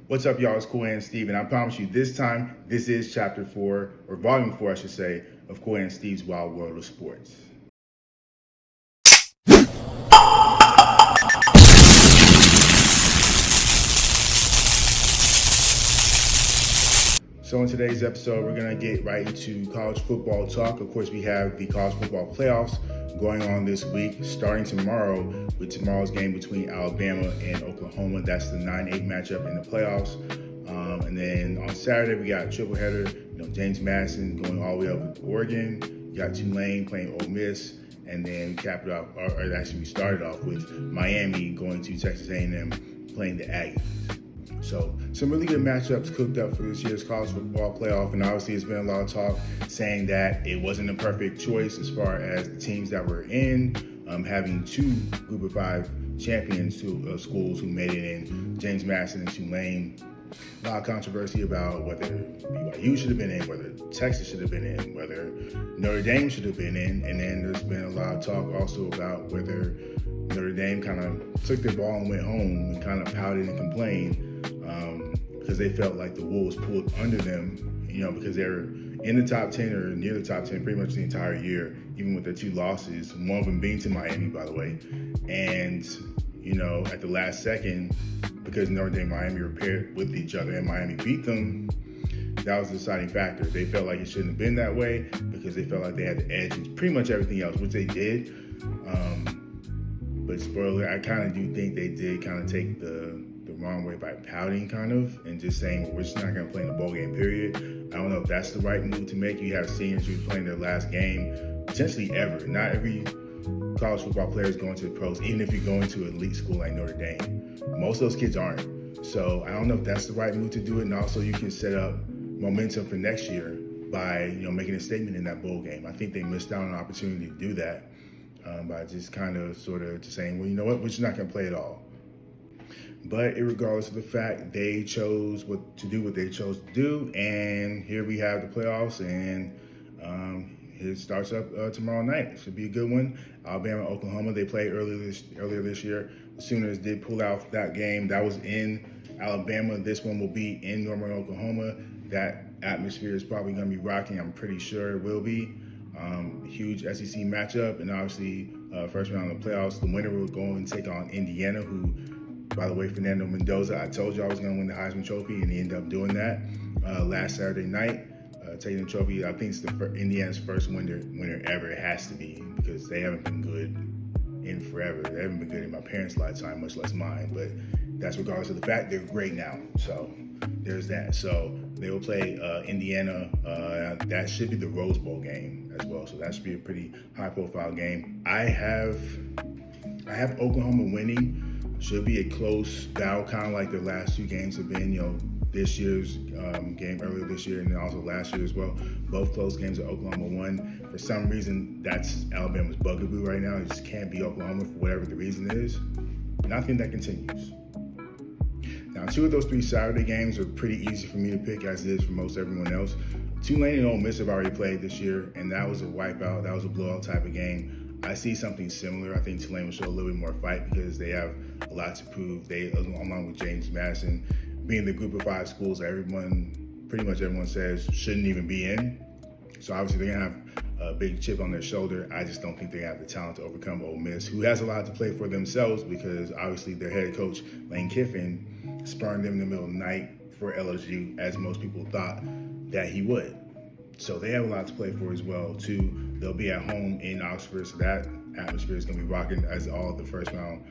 What's up, y'all? It's Cool Hand Steve, and I promise you this time, this is Chapter 4, or Volume 4, I should say, of Cool Hand Steve's Wild World of Sports. So in today's episode, we're going to get right into college football talk. Of course, we have the college football playoffs going on this week, starting tomorrow with tomorrow's game between Alabama and Oklahoma. That's the 9-8 matchup in the playoffs. And then on Saturday, we got a triple header. James Madison going all the way up to Oregon. You got Tulane playing Ole Miss. And then we capped it off, or actually we started off with Miami going to Texas A&M playing the Aggies. So some really good matchups cooked up for this year's college football playoff, and obviously it's been a lot of talk saying that it wasn't a perfect choice as far as the teams that were in, having two Group of 5 champions to schools who made it in, James Madison and Tulane. A lot of controversy about whether BYU should have been in, whether Texas should have been in, whether Notre Dame should have been in, and then there's been a lot of talk also about whether Notre Dame kind of took their ball and went home and kind of pouted and complained because they felt like the wool was pulled under them, because they were in the top 10 or near the top 10 pretty much the entire year, even with their 2 losses, one of them being to Miami, by the way. And, at the last second, because Notre Dame and Miami were paired with each other and Miami beat them, that was the deciding factor. They felt like it shouldn't have been that way because they felt like they had the edge in pretty much everything else, which they did. But spoiler, I kind of do think they did kind of take the wrong way by pouting kind of and just saying, we're just not going to play in the bowl game, period. I don't know if that's the right move to make. You have seniors who's playing their last game potentially ever. Not every college football player is going to the pros, even if you're going to an elite school like Notre Dame. Most of those kids aren't. So I don't know if that's the right move to do it. And also you can set up momentum for next year by, making a statement in that bowl game. I think they missed out on an opportunity to do that by just kind of sort of just saying, well, you know what, we're just not going to play at all. But regardless of the fact, they chose what they chose to do, and here we have the playoffs, and it starts up tomorrow night. It should be a good one. Alabama, Oklahoma, they played earlier this year. The Sooners did pull out that game. That was in Alabama. This one will be in Norman, Oklahoma. That atmosphere is probably going to be rocking. I'm pretty sure it will be. Huge SEC matchup, and obviously first round of the playoffs. The winner will go and take on Indiana, who, by the way, Fernando Mendoza, I told you I was going to win the Heisman Trophy, and he ended up doing that last Saturday night, taking the trophy. I think it's Indiana's first winner ever. It has to be, because they haven't been good in forever. They haven't been good in my parents' lifetime, much less mine, but that's regardless of the fact. They're great now, so there's that. So they will play Indiana. That should be the Rose Bowl game as well, so that should be a pretty high-profile game. I have Oklahoma winning. Should be a close battle, kind of like their last 2 games have been. This year's game earlier this year, and then also last year as well. Both close games that Oklahoma won. For some reason, that's Alabama's bugaboo right now. It just can't beat Oklahoma for whatever the reason is. And I think that continues. Now, 2 of those 3 Saturday games are pretty easy for me to pick, as it is for most everyone else. Tulane and Ole Miss have already played this year, and that was a wipeout. That was a blowout type of game. I see something similar. I think Tulane will show a little bit more fight because they have a lot to prove. They, along with James Madison, being the Group of 5 schools that pretty much everyone says shouldn't even be in. So obviously they're gonna have a big chip on their shoulder. I just don't think they have the talent to overcome Ole Miss, who has a lot to play for themselves, because obviously their head coach, Lane Kiffin, spurned them in the middle of the night for LSU, as most people thought that he would. So they have a lot to play for as well, too. They'll be at home in Oxford, so that atmosphere is going to be rocking, as all the first round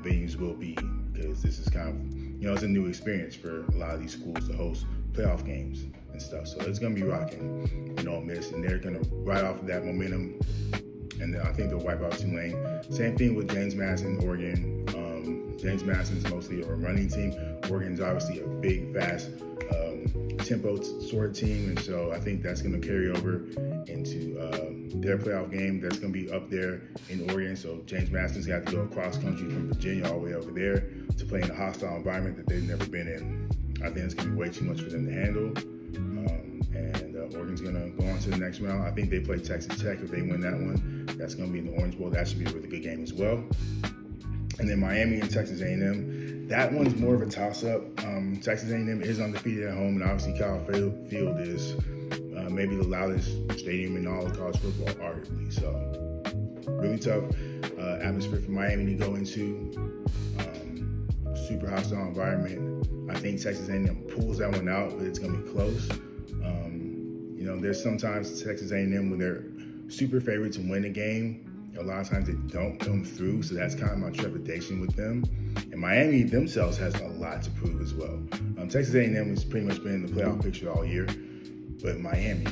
venues will be, because this is kind of, it's a new experience for a lot of these schools to host playoff games and stuff. So it's going to be rocking in Ole Miss, and they're going to ride off of that momentum, and then I think they'll wipe out Tulane. Same thing with James Madison, Oregon. James Madison is mostly a running team. Oregon's obviously a big, fast, tempo sort of team, and so I think that's going to carry over into their playoff game. That's going to be up there in Oregon. So James Madison's got to go across country from Virginia all the way over there to play in a hostile environment that they've never been in. I think it's going to be way too much for them to handle. And Oregon's going to go on to the next round. I think they play Texas Tech. If they win that one, that's going to be in the Orange Bowl. That should be a really good game as well. And then Miami and Texas A&M. That one's more of a toss-up. Texas A&M is undefeated at home, and obviously Kyle Field is maybe the loudest stadium in all of college football, arguably. So really tough atmosphere for Miami to go into. Super hostile environment. I think Texas A&M pulls that one out, but it's going to be close. There's sometimes Texas A&M when they're super favored to win a game. A lot of times they don't come through, so that's kind of my trepidation with them. And Miami themselves has a lot to prove as well. Texas A&M has pretty much been in the playoff picture all year, but Miami,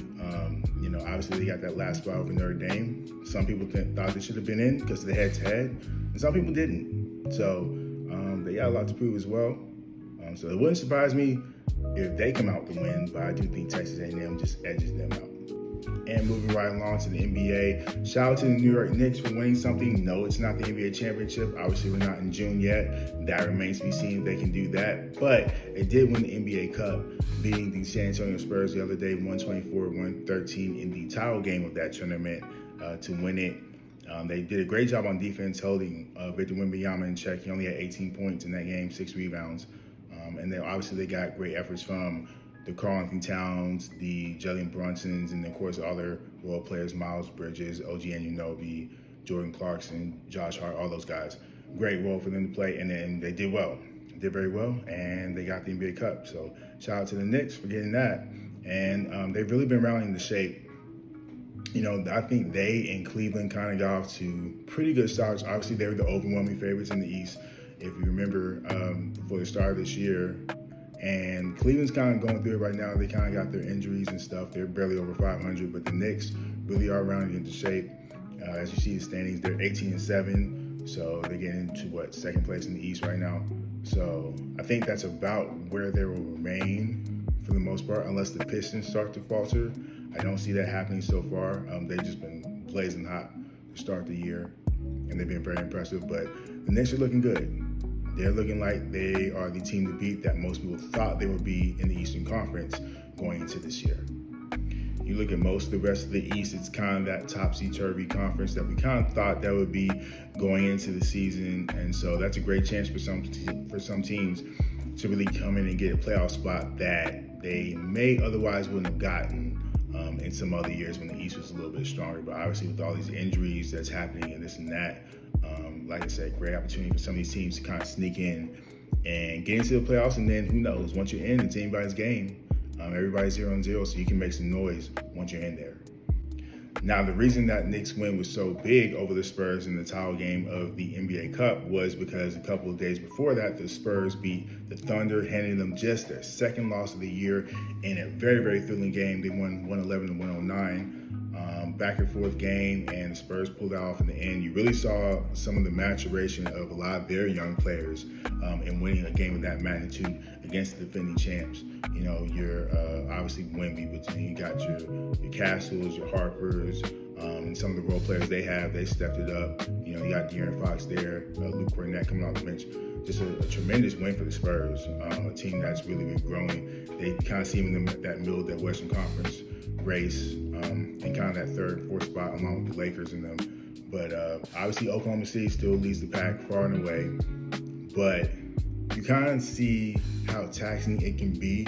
obviously they got that last spot over Notre Dame. Some people thought they should have been in because of the head-to-head, and some people didn't. So they got a lot to prove as well. So it wouldn't surprise me if they come out to win, but I do think Texas A&M just edges them out. And moving right along to the NBA, shout out to the New York Knicks for winning something. No, it's not the NBA championship. Obviously, we're not in June yet. That remains to be seen if they can do that. But it did win the NBA Cup, beating the San Antonio Spurs the other day, 124-113 in the title game of that tournament to win it. They did a great job on defense, holding Victor Wembanyama in check. He only had 18 points in that game, 6 rebounds. And then obviously they got great efforts from the Karl-Anthony Towns, the Jalen Brunsons, and of course other role players, Miles Bridges, OG Anunoby, Jordan Clarkson, Josh Hart, all those guys. Great role for them to play, and then they did well. Did very well, and they got the NBA Cup. So shout out to the Knicks for getting that. And they've really been rounding the shape. I think they and Cleveland kind of got off to pretty good starts. Obviously, they were the overwhelming favorites in the East. If you remember, before the start of this year, and Cleveland's kind of going through it right now. They kind of got their injuries and stuff. They're barely over 500, but the Knicks really are rounding into shape. As you see the standings, they're 18-7, so they're getting into second place in the East right now. So I think that's about where they will remain for the most part, unless the Pistons start to falter. I don't see that happening so far. They've just been blazing hot to start the year, and they've been very impressive. But the Knicks are looking good. They're looking like they are the team to beat that most people thought they would be in the Eastern Conference going into this year. You look at most of the rest of the East, it's kind of that topsy-turvy conference that we kind of thought that would be going into the season. And so that's a great chance for some teams to really come in and get a playoff spot that they may otherwise wouldn't have gotten in some other years when the East was a little bit stronger. But obviously with all these injuries that's happening and this and that, like I said, great opportunity for some of these teams to kind of sneak in and get into the playoffs. And then who knows, once you're in, it's anybody's game. Everybody's 0-0, so you can make some noise once you're in there. Now, the reason that Knicks win was so big over the Spurs in the title game of the NBA Cup was because a couple of days before that, the Spurs beat the Thunder, handing them just their second loss of the year in a very, very thrilling game. They won 111-109. Back and forth game, and the Spurs pulled out off in the end. You really saw some of the maturation of a lot of their young players in winning a game of that magnitude against the defending champs. You're obviously Wemby, but then you got your Castles, your Harpers, and some of the role players they stepped it up. You got De'Aaron Fox there, Luke Cornett coming off the bench. Just a tremendous win for the Spurs, a team that's really been growing. They kind of seem in that middle of that Western Conference race, and kind of that third and fourth spot along with the Lakers and them. But obviously Oklahoma City still leads the pack far and away. But you kind of see how taxing it can be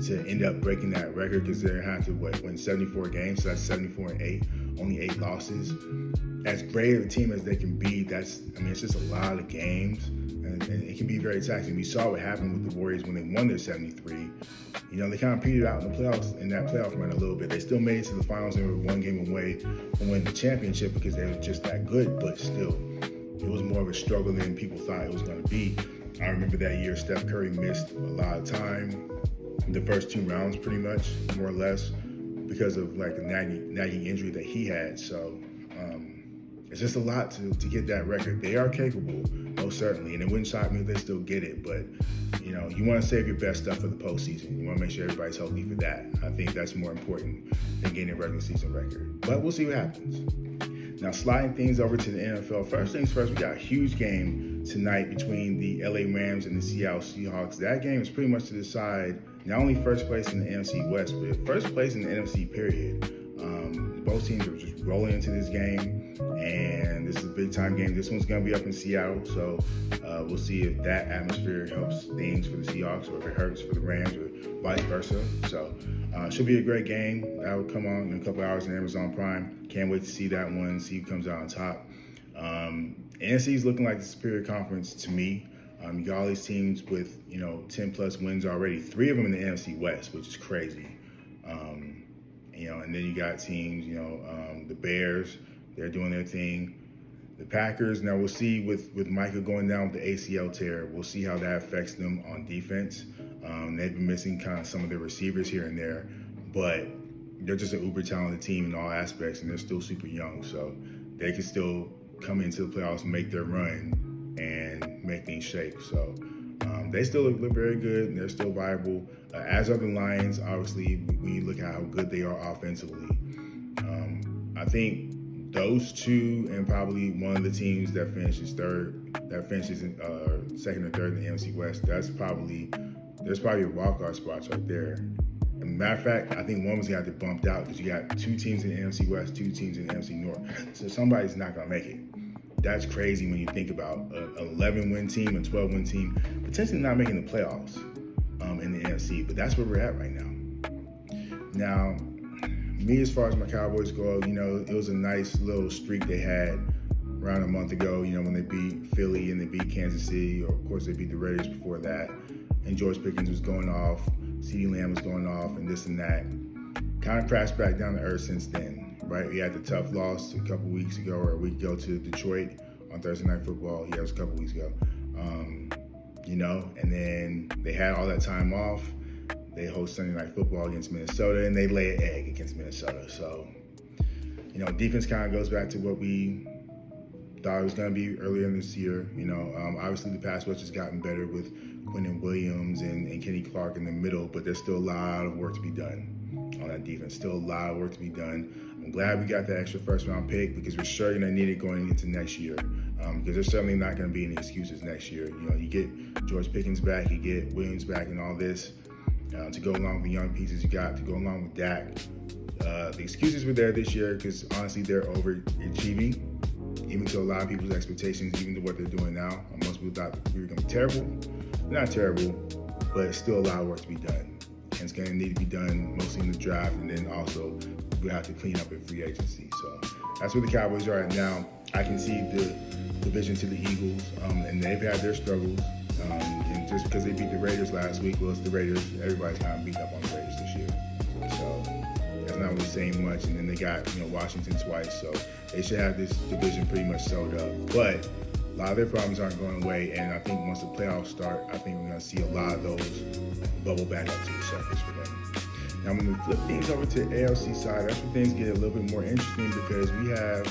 to end up breaking that record, because they're going to have to win 74 games, so that's 74-8, only 8 losses. As great of a team as they can be, it's just a lot of games, and it can be very taxing. We saw what happened with the Warriors when they won their 73. They kind of petered out in the playoffs, in that playoff run a little bit. They still made it to the finals and were one game away from winning the championship because they were just that good, but still, it was more of a struggle than people thought it was going to be. I remember that year Steph Curry missed a lot of time, the first 2 rounds pretty much, more or less, because of a nagging injury that he had. So it's just a lot to get that record. They are capable, most certainly, and it wouldn't shock me if they still get it. But you want to save your best stuff for the postseason. You want to make sure everybody's healthy for that. I think that's more important than getting a regular season record. But we'll see what happens. Now, sliding things over to the NFL. First things first, we got a huge game tonight between the LA Rams and the Seattle Seahawks. That game is pretty much to decide not only first place in the NFC West, but first place in the NFC period. Both teams are just rolling into this game, and this is a big-time game. This one's going to be up in Seattle, so we'll see if that atmosphere helps things for the Seahawks or if it hurts for the Rams or vice versa. So should be a great game. That will come on in a couple hours on Amazon Prime. Can't wait to see that one, see who comes out on top. NFC is looking like the superior conference to me. You got all these teams with 10+ wins already. 3 of them in the NFC West, which is crazy. And then you got teams, the Bears, they're doing their thing. The Packers, now we'll see with Micah going down with the ACL tear, we'll see how that affects them on defense. They've been missing kind of some of their receivers here and there, but they're just an uber talented team in all aspects, and they're still super young, so they can still come into the playoffs, make their run, and make things shake. So they still look very good, and they're still viable. As are the Lions, obviously, when you look at how good they are offensively. I think those two and probably one of the teams that finishes in second or third in the NFC West, there's probably a wildcard spots right there. As a matter of fact, I think one was going to have to bumped out because you got 2 teams in the NFC West, 2 teams in the NFC North. So somebody's not going to make it. That's crazy when you think about an 11-win team, a 12-win team, potentially not making the playoffs in the NFC. But that's where we're at right now. Now, me, as far as my Cowboys go, it was a nice little streak they had around a month ago, when they beat Philly and they beat Kansas City, or of course they beat the Raiders before that. And George Pickens was going off, CeeDee Lamb was going off, and this and that. Kind of crashed back down to earth since then, right? We had the tough loss a couple weeks ago, or a week ago, to Detroit on Thursday Night Football. Yeah, it was a couple weeks ago. And then they had all that time off. They host Sunday Night Football against Minnesota, and they lay an egg against Minnesota. So, defense kind of goes back to what we thought it was going to be earlier in this year. Obviously the pass rush has gotten better with Quinnen Williams and Kenny Clark in the middle, but there's still a lot of work to be done on that defense. Still a lot of work to be done. I'm glad we got that extra first-round pick because we're sure going to need it going into next year. Because there's certainly not going to be any excuses next year. You get George Pickens back, you get Williams back, and all this to go along with the young pieces you got, to go along with Dak. The excuses were there this year because honestly they're overachieving, even to a lot of people's expectations, even to what they're doing now. Most people thought we were going to be terrible. Not terrible, but still a lot of work to be done. And it's going to need to be done mostly in the draft, and then also we'll have to clean up in free agency. So that's where the Cowboys are at now. I can see the division to the Eagles, and they've had their struggles. And just because they beat the Raiders last week, well, it's the Raiders. Everybody's kind of beat up on the Raiders this year. So that's not really saying much. And then they got Washington twice, so they should have this division pretty much sewed up. But a lot of their problems aren't going away, and I think once the playoffs start, I think we're going to see a lot of those bubble back up to the surface for them. Now, when we flip things over to the AFC side, that's where things get a little bit more interesting because we have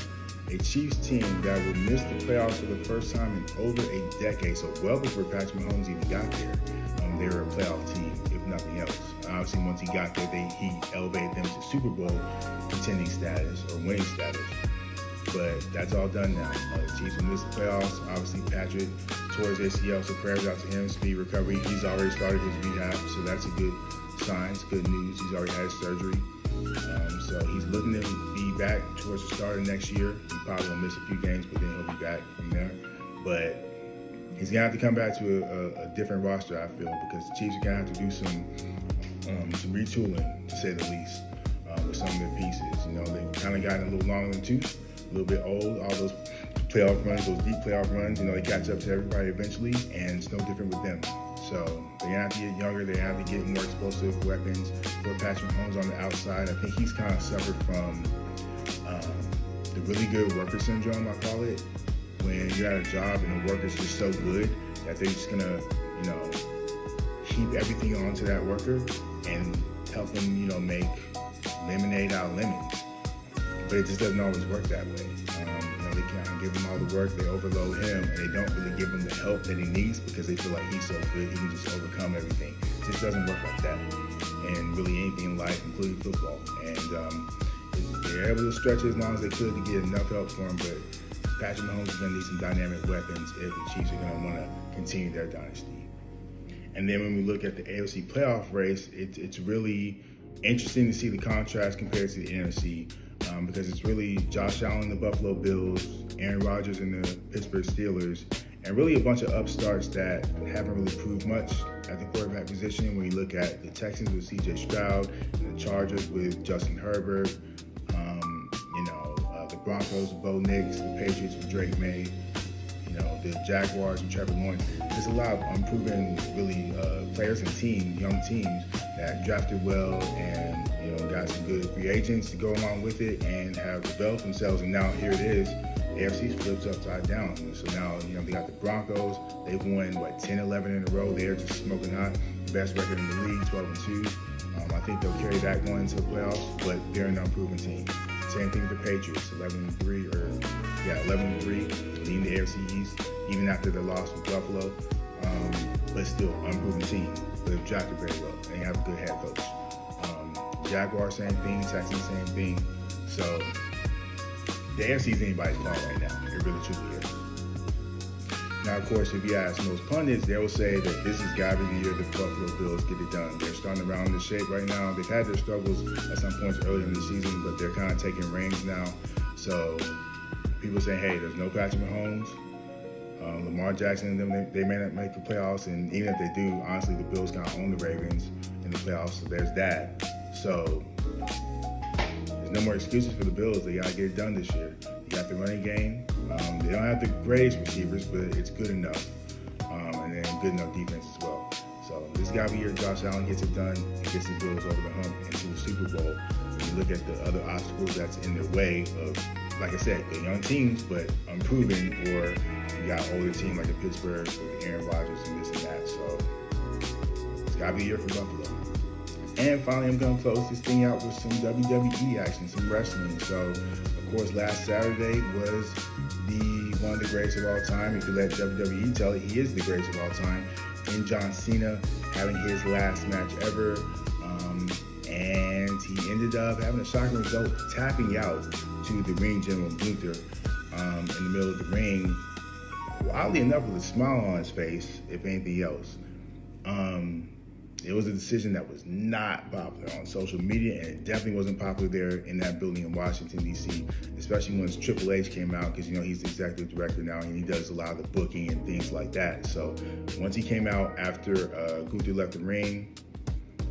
a Chiefs team that will miss the playoffs for the first time in over a decade. So well before Patrick Mahomes even got there, they were a playoff team, if nothing else. Obviously, once he got there, he elevated them to Super Bowl contending status or winning status. But that's all done now. The Chiefs will miss the playoffs. Obviously, Patrick tore his ACL, so prayers out to him. Speed recovery. He's already started his rehab, so that's a good sign. It's good news. He's already had his surgery. So he's looking to be back towards the start of next year. He probably will miss a few games, but then he'll be back from there. But he's going to have to come back to a different roster, I feel, because the Chiefs are going to have to do some retooling, to say the least, with some of their pieces. They've kind of gotten a little long in the tooth, a little bit old. All those playoff runs, those deep playoff runs, they catch up to everybody eventually, and it's no different with them. So they're going to have to get younger. They have to get more explosive weapons. For Patrick Mahomes on the outside, I think he's kind of suffered from the really good worker syndrome, I call it, when you're at a job and the worker's just so good that they're just going to, heap everything onto that worker and help them, make lemonade out of lemons. But it just doesn't always work that way. They kind of give him all the work, they overload him, and they don't really give him the help that he needs because they feel like he's so good, he can just overcome everything. It just doesn't work like that. And really anything in life, including football. And they're able to stretch it as long as they could to get enough help for him, but Patrick Mahomes is going to need some dynamic weapons if the Chiefs are going to want to continue their dynasty. And then when we look at the AFC playoff race, it's really Interesting to see the contrast compared to the NFC because it's really Josh Allen, the Buffalo Bills, Aaron Rodgers, and the Pittsburgh Steelers, and really a bunch of upstarts that haven't really proved much at the quarterback position. When you look at the Texans with C.J. Stroud, and the Chargers with Justin Herbert, the Broncos with Bo Nix, the Patriots with Drake May, the Jaguars with Trevor Lawrence. There's a lot of unproven, really, players and young teams that drafted well and, got some good free agents to go along with it and have developed themselves. And now here it is. The AFC flips upside down. And so now, they got the Broncos. They've won, 10, 11 in a row. They're just smoking hot. Best record in the league, 12-2. I think they'll carry that going into the playoffs, but they're an unproven team. Same thing with the Patriots, 11-3, leading the AFC East, even after the loss with Buffalo. But still, unproven team. But they've drafted very well. They have a good head coach. Jaguars, same thing. Texans, same thing. So the AFC is anybody's ball right now. It really truly is. Now, of course, if you ask most pundits, they will say that this has got to be the year the Buffalo Bills get it done. They're starting to round the shape right now. They've had their struggles at some points earlier in the season, but they're kind of taking reins now. So people say, hey, there's no Patrick Mahomes. Lamar Jackson and them, they may not make the playoffs, and even if they do, honestly, the Bills kind of own the Ravens in the playoffs, so there's that. So there's no more excuses for the Bills. They got to get it done this year. You got the running game. They don't have the greatest receivers, but it's good enough, and then good enough defense as well. So this got to be year Josh Allen gets it done and gets the Bills over the hump into the Super Bowl. When you look at the other obstacles that's in their way of, like I said, the young teams, but unproven, or you got older team like the Pittsburgh with Aaron Rodgers and this and that. So it's got to be a year for Buffalo. And finally, I'm going to close this thing out with some WWE action, some wrestling. So, of course, last Saturday was one of the greatest of all time. If you let WWE tell it, he is the greatest of all time. In John Cena having his last match ever. And he ended up having a shocking result, tapping out to the ring general Gunther in the middle of the ring. Oddly enough, with a smile on his face, if anything else. It was a decision that was not popular on social media, and it definitely wasn't popular there in that building in Washington, D.C., especially once Triple H came out, because, he's the executive director now, and he does a lot of the booking and things like that. So once he came out after Gunther left the ring,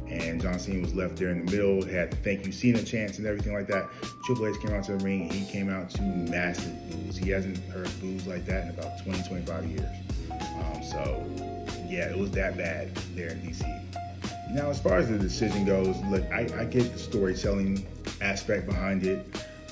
and John Cena was left there in the middle, had the thank you Cena chants and everything like that, Triple H came out to the ring, and he came out to massive boos. He hasn't heard boos like that in about 20, 25 years. Yeah, it was that bad there in D.C. Now, as far as the decision goes, look, I get the storytelling aspect behind it.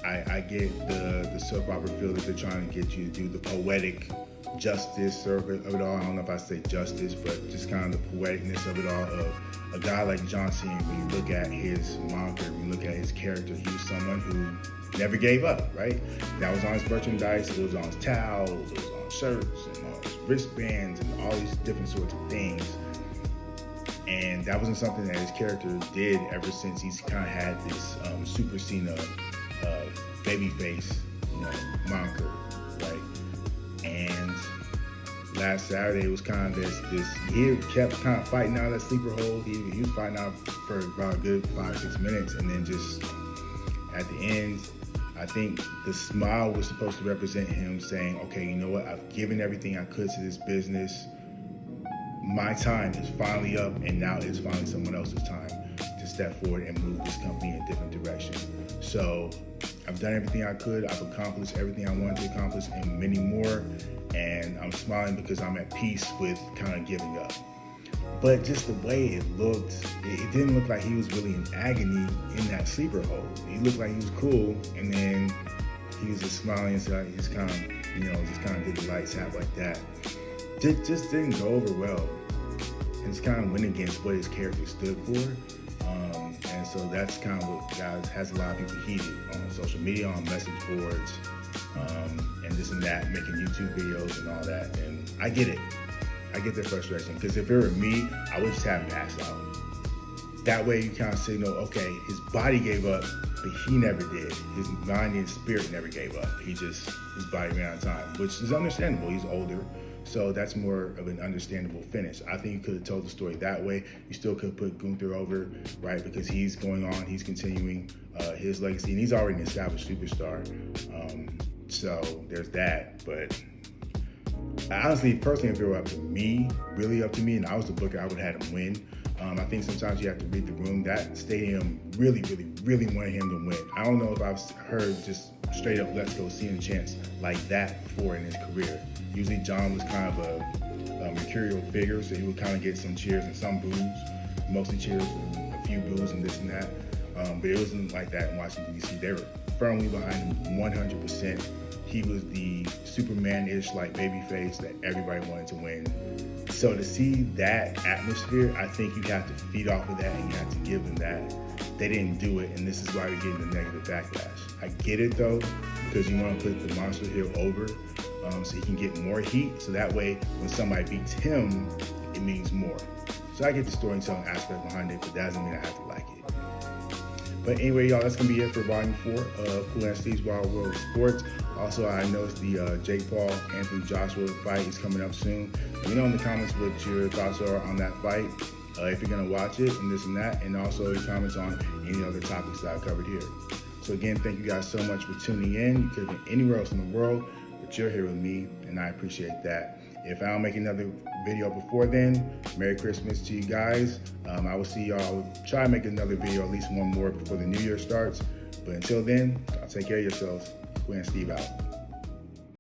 I get the soap opera feel that they're trying to get you to do, the poetic justice of it all. I don't know if I say justice, but just kind of the poeticness of it all, of a guy like John Cena. When you look at his moniker, when you look at his character, he was someone who never gave up, right? That was on his merchandise, it was on his towels, it was on shirts, and on his wristbands, and all these different sorts of things. And that wasn't something that his character did ever since he's kind of had this Super Cena babyface, moniker, right? And last Saturday it was kind of this. He kept kind of fighting out of that sleeper hold. He was fighting out for about a good 5-6 minutes, and then just at the end, I think the smile was supposed to represent him saying, "Okay, you know what? I've given everything I could to this business. My time is finally up, and now it's finally someone else's time to step forward and move this company in a different direction. So I've done everything I could. I've accomplished everything I wanted to accomplish and many more. And I'm smiling because I'm at peace with kind of giving up." But just the way it looked, it didn't look like he was really in agony in that sleeper hold. He looked like he was cool, and then he was just smiling, so he just kind of did the lights out like that. It just didn't go over well. It's kind of went against what his character stood for. And so that's kind of what has a lot of people heated on social media, on message boards, and this and that, making YouTube videos and all that. And I get it. I get their frustration, because if it were me, I would just have him pass out. That way you kind of signal, okay, his body gave up, but he never did. His mind and spirit never gave up. His body ran out of time, which is understandable. He's older. So that's more of an understandable finish. I think you could have told the story that way. You still could put Gunther over, right? Because he's going on, he's continuing his legacy, and he's already an established superstar. So there's that. But honestly, personally, if it were up to me, really up to me, and I was the booker, I would have had him win. I think sometimes you have to read the room. That stadium really wanted him to win. I don't know if I've heard just straight up "Let's go" Cena chants like that before in his career. Usually John was kind of a mercurial figure, so he would kind of get some cheers and some boos, mostly cheers and a few boos and this and that. But it wasn't like that in Washington, D.C. They were firmly behind him 100%. He was the Superman-ish like babyface that everybody wanted to win. So to see that atmosphere, I think you have to feed off of that and you have to give them that. They didn't do it, and this is why we're getting the negative backlash. I get it though, because you want to put the monster heel over so he can get more heat. So that way, when somebody beats him, it means more. So I get the storytelling aspect behind it, but that doesn't mean I have to like it. But anyway, y'all, that's going to be it for Volume 4 of Cool and Steve's Wild World of Sports. Also, I noticed the Jake Paul, Anthony Joshua fight is coming up soon. Let me know in the comments what your thoughts are on that fight, if you're going to watch it and this and that, and also your comments on any other topics that I covered here. So again, thank you guys so much for tuning in. You could have been anywhere else in the world, but you're here with me, and I appreciate that. If I don't make another video before then, Merry Christmas to you guys. I will see y'all. I will try to make another video, at least one more before the new year starts. But until then, y'all take care of yourselves. Cool and Steve out.